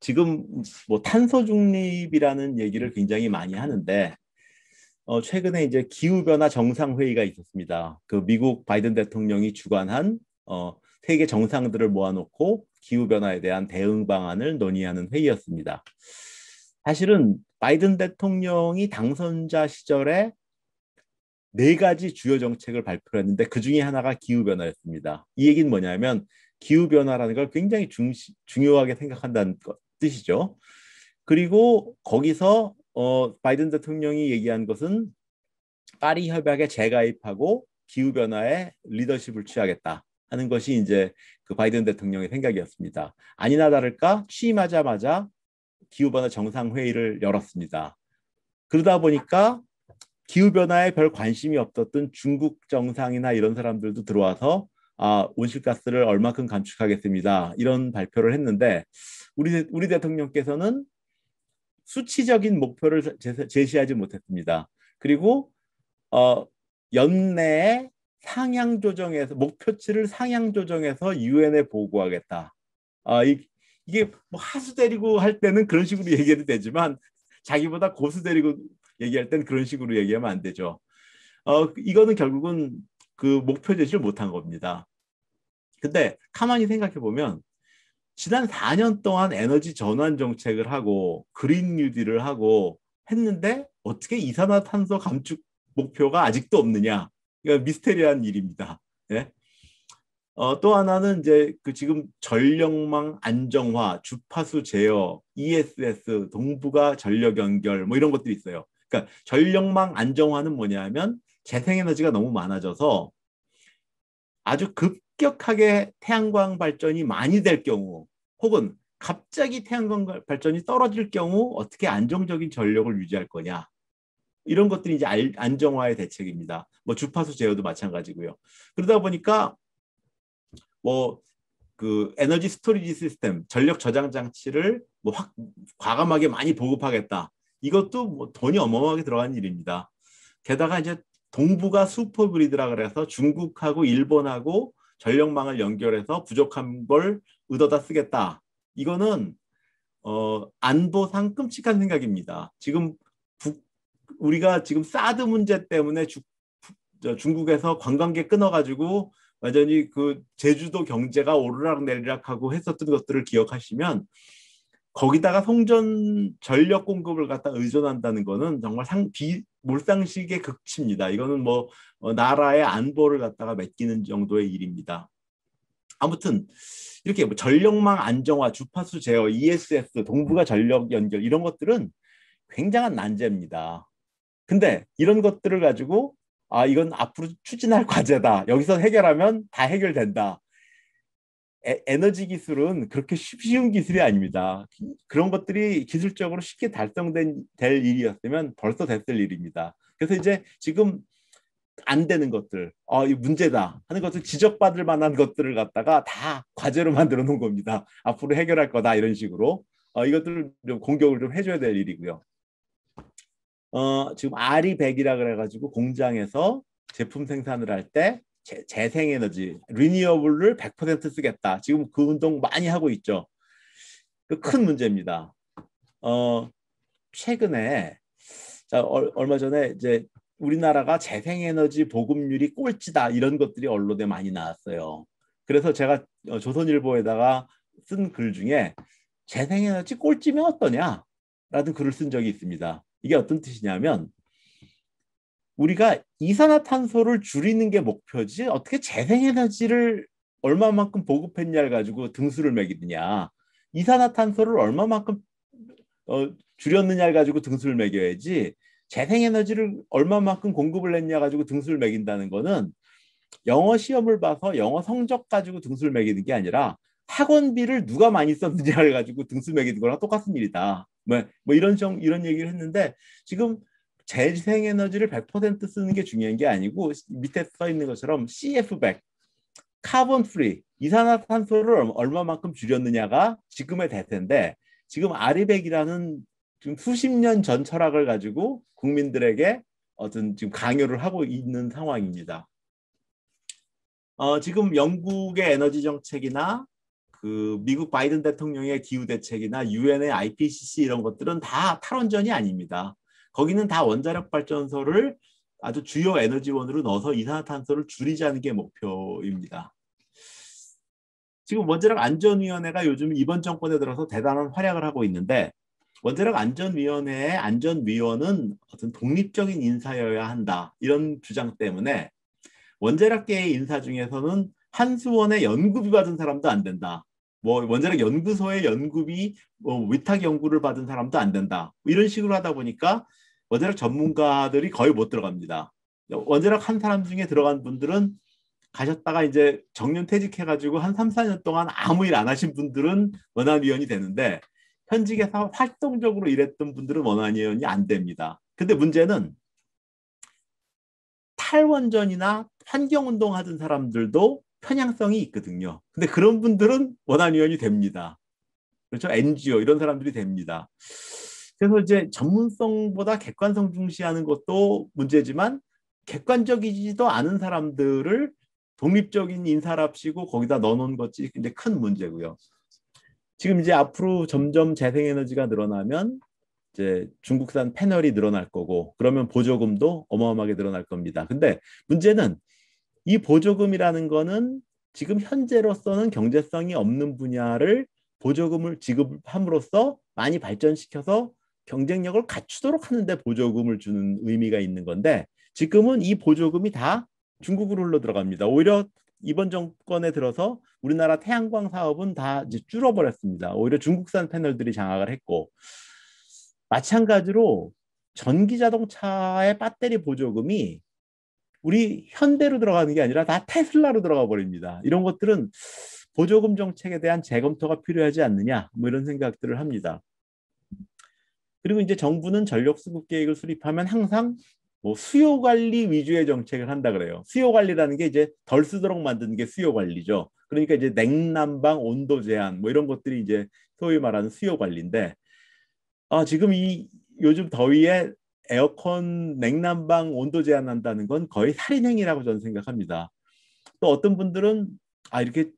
지금 뭐 탄소 중립이라는 얘기를 굉장히 많이 하는데 최근에 이제 기후변화 정상회의가 있었습니다. 그 미국 바이든 대통령이 주관한 세계 정상들을 모아놓고 기후변화에 대한 대응 방안을 논의하는 회의였습니다. 사실은 바이든 대통령이 당선자 시절에 네 가지 주요 정책을 발표했는데 그 중에 하나가 기후변화였습니다. 이 얘기는 뭐냐면 기후변화라는 걸 굉장히 중요하게 생각한다는 뜻이죠. 그리고 거기서 바이든 대통령이 얘기한 것은 파리 협약에 재가입하고 기후 변화에 리더십을 취하겠다 하는 것이 이제 그 바이든 대통령의 생각이었습니다. 아니나 다를까 취임하자마자 기후 변화 정상 회의를 열었습니다. 그러다 보니까 기후 변화에 별 관심이 없었던 중국 정상이나 이런 사람들도 들어와서 온실가스를 얼마큼 감축하겠습니다. 이런 발표를 했는데 우리 대통령께서는 수치적인 목표를 제시하지 못했습니다. 그리고 어, 연내에 상향 조정해서 목표치를 상향 조정해서 유엔에 보고하겠다. 이게 뭐 하수 데리고 할 때는 그런 식으로 얘기해도 되지만 자기보다 고수 데리고 얘기할 때는 그런 식으로 얘기하면 안 되죠. 이거는 결국은 그 목표 제시를 못한 겁니다. 근데 가만히 생각해 보면 지난 4년 동안 에너지 전환 정책을 하고 그린 뉴딜을 하고 했는데 어떻게 이산화탄소 감축 목표가 아직도 없느냐? 이거 미스테리한 일입니다. 예? 또 하나는 이제 그 지금 전력망 안정화, 주파수 제어, ESS, 동북아 전력 연결 뭐 이런 것들이 있어요. 그러니까 전력망 안정화는 뭐냐면 재생에너지가 너무 많아져서 아주 급격하게 태양광 발전이 많이 될 경우 혹은 갑자기 태양광 발전이 떨어질 경우 어떻게 안정적인 전력을 유지할 거냐. 이런 것들이 이제 안정화의 대책입니다. 뭐 주파수 제어도 마찬가지고요. 그러다 보니까 뭐 그 에너지 스토리지 시스템, 전력 저장 장치를 뭐 확 과감하게 많이 보급하겠다. 이것도 뭐 돈이 어마어마하게 들어간 일입니다. 게다가 이제 동북아 슈퍼그리드라 그래서 중국하고 일본하고 전력망을 연결해서 부족한 걸 얻어다 쓰겠다. 이거는 안보상 끔찍한 생각입니다. 지금 우리가 지금 사드 문제 때문에 중국에서 관광객 끊어가지고 완전히 그 제주도 경제가 오르락내리락하고 했었던 것들을 기억하시면 거기다가 송전 전력 공급을 갖다 의존한다는 거는 정말 몰상식의 극치입니다. 이거는 뭐 나라의 안보를 갖다가 맡기는 정도의 일입니다. 아무튼 이렇게 뭐 전력망 안정화, 주파수 제어, ESS, 동북아 전력 연결 이런 것들은 굉장한 난제입니다. 근데 이런 것들을 가지고 이건 앞으로 추진할 과제다. 여기서 해결하면 다 해결된다. 에너지 기술은 그렇게 쉬운 기술이 아닙니다. 그런 것들이 기술적으로 쉽게 될 일이었으면 벌써 됐을 일입니다. 그래서 이제 지금 안 되는 것들, 이 문제다 하는 것을 지적받을 만한 것들을 갖다가 다 과제로 만들어 놓은 겁니다. 앞으로 해결할 거다 이런 식으로 이것들을 좀 공격을 좀 해줘야 될 일이고요. 지금 RE100이라 그래가지고 공장에서 제품 생산을 할 때 재생에너지, 리니어블을 100% 쓰겠다. 지금 그 운동 많이 하고 있죠. 그 큰 문제입니다. 최근에 얼마 전에 이제 우리나라가 재생에너지 보급률이 꼴찌다 이런 것들이 언론에 많이 나왔어요. 그래서 제가 조선일보에다가 쓴 글 중에 재생에너지 꼴찌면 어떠냐? 라는 글을 쓴 적이 있습니다. 이게 어떤 뜻이냐면 우리가 이산화탄소를 줄이는 게 목표지 어떻게 재생에너지를 얼마만큼 보급했냐를 가지고 등수를 매기느냐. 이산화탄소를 얼마만큼 줄였느냐를 가지고 등수를 매겨야지 재생에너지를 얼마만큼 공급을 했냐 가지고 등수를 매긴다는 거는 영어 시험을 봐서 영어 성적 가지고 등수를 매기는 게 아니라 학원비를 누가 많이 썼느냐를 가지고 등수 매기는 거랑 똑같은 일이다. 뭐 이런 얘기를 했는데 지금 재생에너지를 100% 쓰는 게 중요한 게 아니고 밑에 써 있는 것처럼 CF100, 카본 프리, 이산화탄소를 얼마만큼 줄였느냐가 지금의 대세인데 지금 아리백이라는 지금 수십 년 전 철학을 가지고 국민들에게 어떤 지금 강요를 하고 있는 상황입니다. 지금 영국의 에너지 정책이나 그 미국 바이든 대통령의 기후 대책이나 유엔의 IPCC 이런 것들은 다 탈원전이 아닙니다. 거기는 다 원자력 발전소를 아주 주요 에너지원으로 넣어서 이산화탄소를 줄이자는 게 목표입니다. 지금 원자력 안전위원회가 요즘 이번 정권에 들어서 대단한 활약을 하고 있는데 원자력 안전위원회의 안전위원은 어떤 독립적인 인사여야 한다 이런 주장 때문에 원자력계의 인사 중에서는 한수원의 연구비 받은 사람도 안 된다. 뭐 원자력 연구소의 연구비 위탁 연구를 받은 사람도 안 된다. 이런 식으로 하다 보니까 원자력 전문가들이 거의 못 들어갑니다. 원자력 한 사람 중에 들어간 분들은 가셨다가 이제 정년 퇴직해가지고 한 3, 4년 동안 아무 일 안 하신 분들은 원안위원이 되는데 현직에서 활동적으로 일했던 분들은 원안위원이 안 됩니다. 근데 문제는 탈원전이나 환경운동 하던 사람들도 편향성이 있거든요. 근데 그런 분들은 원안위원이 됩니다. 그렇죠? NGO 이런 사람들이 됩니다. 그래서 이제 전문성보다 객관성 중시하는 것도 문제지만 객관적이지도 않은 사람들을 독립적인 인사랍시고 거기다 넣어놓은 것이 굉장히 큰 문제고요. 지금 이제 앞으로 점점 재생에너지가 늘어나면 이제 중국산 패널이 늘어날 거고 그러면 보조금도 어마어마하게 늘어날 겁니다. 근데 문제는 이 보조금이라는 거는 지금 현재로서는 경제성이 없는 분야를 보조금을 지급함으로써 많이 발전시켜서 경쟁력을 갖추도록 하는데 보조금을 주는 의미가 있는 건데 지금은 이 보조금이 다 중국으로 흘러 들어갑니다. 오히려 이번 정권에 들어서 우리나라 태양광 사업은 다 이제 줄어버렸습니다. 오히려 중국산 패널들이 장악을 했고 마찬가지로 전기 자동차의 배터리 보조금이 우리 현대로 들어가는 게 아니라 다 테슬라로 들어가 버립니다. 이런 것들은 보조금 정책에 대한 재검토가 필요하지 않느냐 뭐 이런 생각들을 합니다. 그리고 이제 정부는 전력 수급 계획을 수립하면 항상 뭐 수요 관리 위주의 정책을 한다 그래요. 수요 관리라는 게 이제 덜 쓰도록 만드는 게 수요 관리죠. 그러니까 이제 냉난방 온도 제한 뭐 이런 것들이 이제 소위 말하는 수요 관리인데 지금 이 요즘 더위에 에어컨 냉난방 온도 제한한다는 건 거의 살인행위라고 저는 생각합니다. 또 어떤 분들은 이렇게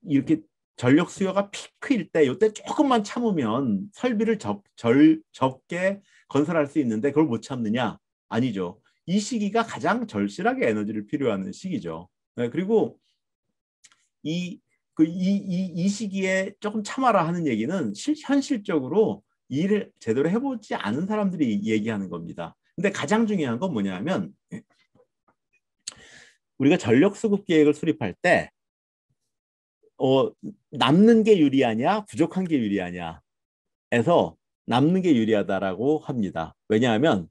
이렇게 전력 수요가 피크일 때 이때 조금만 참으면 설비를 적게 건설할 수 있는데 그걸 못 참느냐? 아니죠. 이 시기가 가장 절실하게 에너지를 필요하는 시기죠. 네, 그리고 이 시기에 조금 참아라 하는 얘기는 현실적으로 일을 제대로 해보지 않은 사람들이 얘기하는 겁니다. 근데 가장 중요한 건 뭐냐면 우리가 전력 수급 계획을 수립할 때 남는 게 유리하냐 부족한 게 유리하냐 해서 남는 게 유리하다라고 합니다. 왜냐하면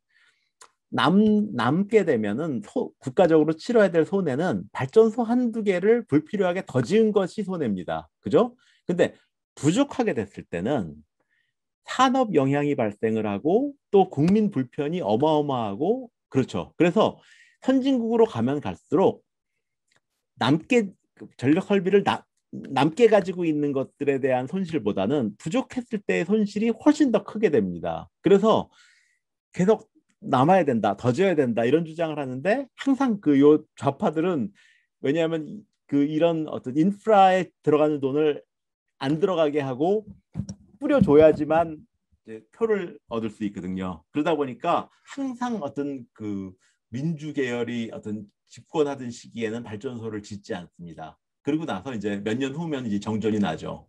남게 되면은 국가적으로 치러야 될 손해는 발전소 한두 개를 불필요하게 더 지은 것이 손해입니다. 그죠? 근데 부족하게 됐을 때는 산업 영향이 발생을 하고 또 국민 불편이 어마어마하고 그렇죠. 그래서 선진국으로 가면 갈수록 남게 전력 설비를 남게 가지고 있는 것들에 대한 손실보다는 부족했을 때의 손실이 훨씬 더 크게 됩니다. 그래서 계속 남아야 된다, 더 져야 된다 이런 주장을 하는데 항상 요 좌파들은 왜냐하면 이런 어떤 인프라에 들어가는 돈을 안 들어가게 하고 뿌려줘야지만 이제 표를 얻을 수 있거든요. 그러다 보니까 항상 어떤 민주 계열이 어떤 집권하던 시기에는 발전소를 짓지 않습니다. 그리고 나서 이제 몇 년 후면 이제 정전이 나죠.